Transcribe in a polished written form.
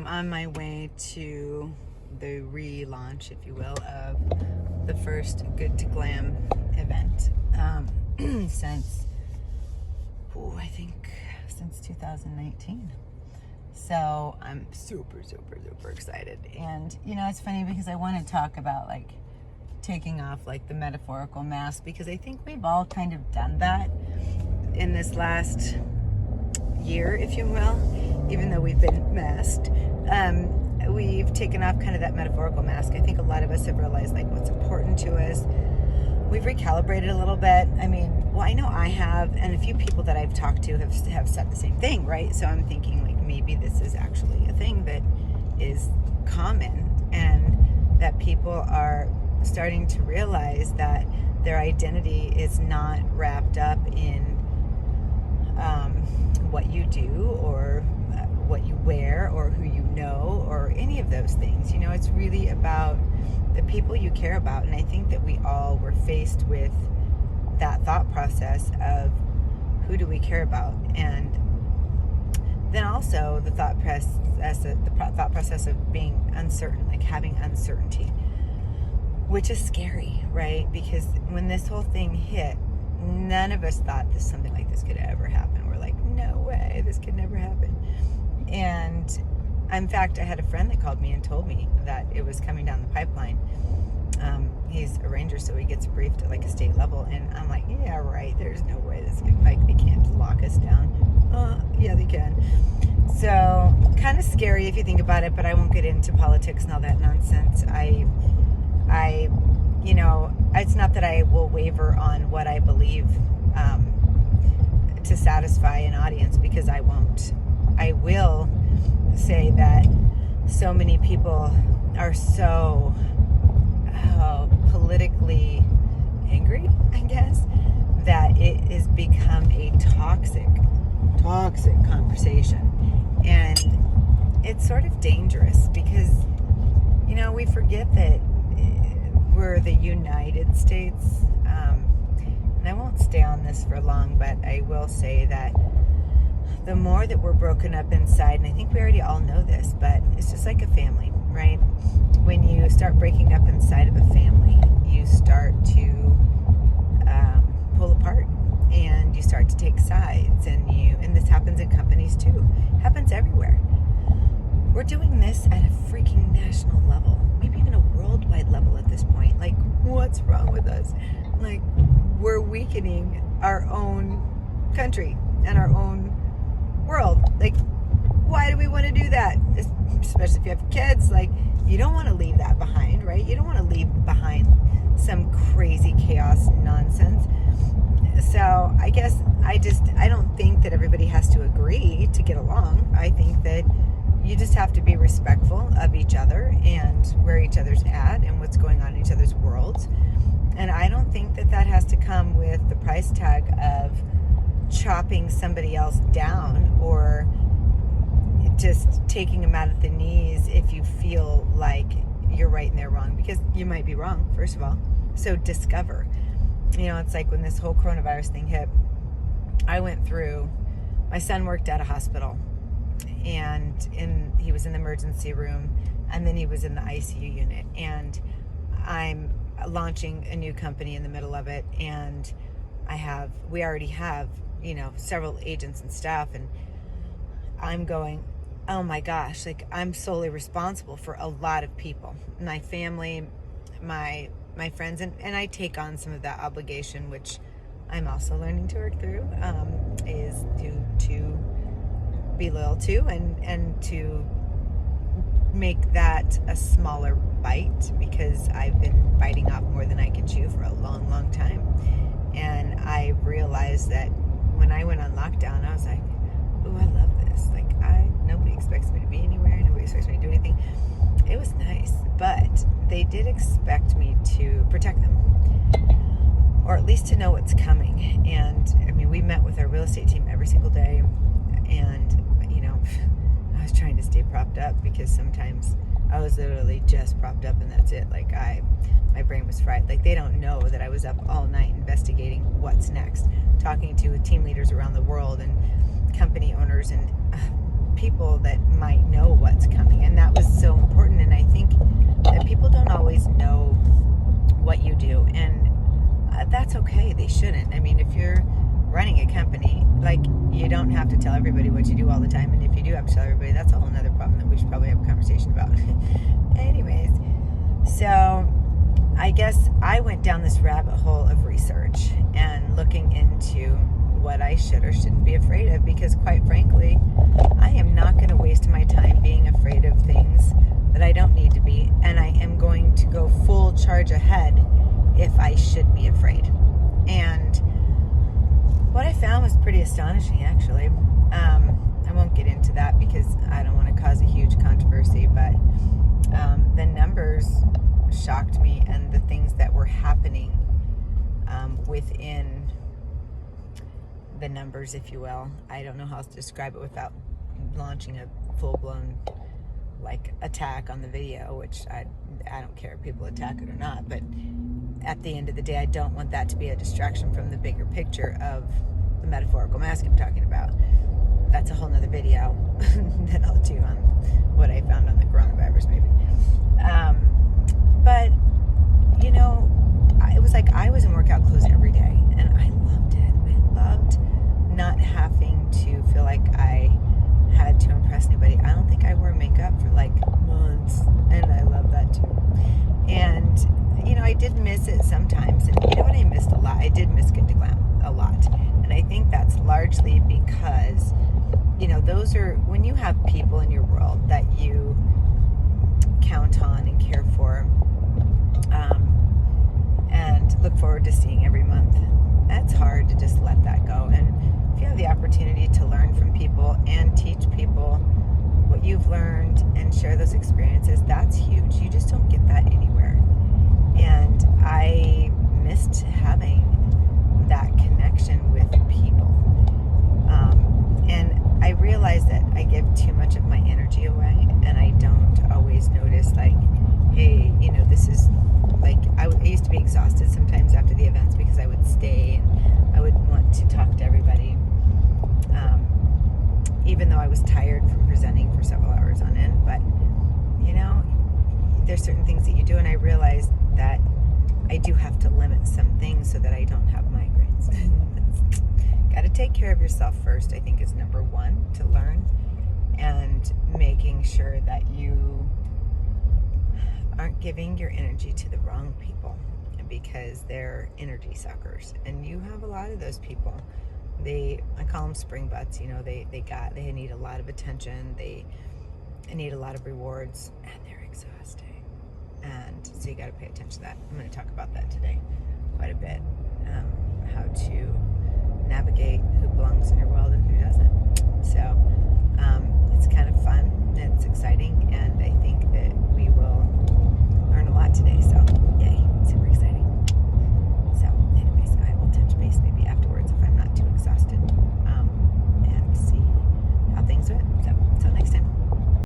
I'm on my way to the relaunch, if you will, of the first Good to Glam event since 2019. So I'm super excited. And it's funny because I want to talk about like taking off like the metaphorical mask, because I think we've all kind of done that in this last year, if you will, even though we've been masked. We've taken off kind of that metaphorical mask. I think a lot of us have realized like what's important to us. We've recalibrated a little bit. I know I have, and a few people that I've talked to have said the same thing, right? So I'm thinking like maybe this is actually a thing that is common, and that people are starting to realize that their identity is not wrapped up in what you do or what you wear or who you know or any of those things. It's really about the people you care about. And I think that we all were faced with that thought process of who do we care about, and then also the thought process of being uncertain, like having uncertainty, which is scary, right? Because when this whole thing hit, none of us thought something like this could ever happen. We're like, no way, this could never happen. And in fact, I had a friend that called me and told me that it was coming down the pipeline. He's a ranger, so he gets briefed at like a state level, and I'm like, yeah, right, there's no way this can, like, they can't lock us down. Yeah, they can. So kind of scary if you think about it, but I won't get into politics and all that nonsense. It's not that I will waver on what I believe to satisfy an audience, because I won't. I will say that so many people are so politically angry, I guess, that it has become a toxic conversation. And it's sort of dangerous because, we forget that we're the United States. And I won't stay on this for long, but I will say that the more that we're broken up inside, and I think we already all know this, but it's just like a family, right? When you start breaking up inside of a family, you start to pull apart, and you start to take sides, and this happens in companies too. It happens everywhere. We're doing this at a freaking national level, maybe even a worldwide level at this point. Like, what's wrong with us? Like, we're weakening our own country and our own world. Like, why do we want to do that? Especially if you have kids, like, you don't want to leave that behind, right? You don't want to leave behind some crazy chaos nonsense. So I guess I don't think that everybody has to agree to get along. I think that you just have to be respectful of each other and where each other's at and what's going on in each other's worlds. And I don't think that has to come with the price tag of chopping somebody else down or just taking them out at the knees if you feel like you're right and they're wrong, because you might be wrong, first of all. So discover. It's like when this whole coronavirus thing hit, my son worked at a hospital, and he was in the emergency room, and then he was in the ICU unit, and I'm launching a new company in the middle of it, and we already have several agents and staff, and I'm going, oh my gosh, like, I'm solely responsible for a lot of people, my family, my friends, and I take on some of that obligation, which I'm also learning to work through, is to be loyal to and to make that a smaller bite, because I've been biting off more than I can chew for a long time. And I realized that when I went on lockdown, I was like, ooh, I love this. Like, nobody expects me to be anywhere. Nobody expects me to do anything. It was nice, but they did expect me to protect them, or at least to know what's coming. And we met with our real estate team every single day, and I was trying to stay propped up, because sometimes I was literally just propped up and that's it. Like, my brain was fried. Like, they don't know that I was up all night investigating what's next, talking to team leaders around the world and company owners and people that might know what's coming, and that was so important. And I think that people don't always know what you do, and that's okay. They shouldn't. I mean, if you're running a company, like, you don't have to tell everybody what you do all the time, and if you do have to tell everybody, that's a whole nother problem that we should probably have a conversation about. Anyways, so I guess I went down this rabbit hole of research and looking into what I should or shouldn't be afraid of, because quite frankly, I am not going to waste my time being afraid of things that I don't need to be, and I am going to go full charge ahead if I should be afraid. And what I found was pretty astonishing, actually. I won't get into that because I don't want to cause a huge controversy, but the numbers shocked me, and the things that were happening within the numbers, if you will. I don't know how to describe it without launching a full-blown like attack on the video, which I don't care if people attack it or not, but at the end of the day, I don't want that to be a distraction from the bigger picture of the metaphorical mask I'm talking about. That's a whole nother video that I'll do on what I found on the coronavirus, maybe. But, you know, it was like I was in workout clothes every day, and I loved it. I loved not having to feel like I had to impress anybody. I don't think I wore makeup for like months, and I love that too. And, you know, I did miss it sometimes, and you know what I missed a lot? I did miss Get to Glam a lot, and I think that's largely because, you know, those are when you have people in your world that you count on and care for, and look forward to seeing every month. That's hard to just let that go. And if you have the opportunity to learn from people and teach people what you've learned and share those experiences, that's huge. You just don't get that anywhere. And I missed having that connection with people. And I realized that I give too much of my energy away, and I don't always notice, like, hey, you know, this is like, I used to be exhausted sometimes after the events because I would stay and I would want to talk to everybody, even though I was tired from presenting for several hours on end. But, you know, there's certain things that you do, and I realized that I do have to limit some things so that I don't have migraines. Got to take care of yourself first, I think, is number one, to learn, and making sure that you aren't giving your energy to the wrong people, because they're energy suckers, and you have a lot of those people. I call them spring butts. You know, they need a lot of attention, they need a lot of rewards, and they're exhausting. And so you got to pay attention to that. I'm going to talk about that today quite a bit, how to navigate who belongs in your world and who doesn't. So it's kind of fun.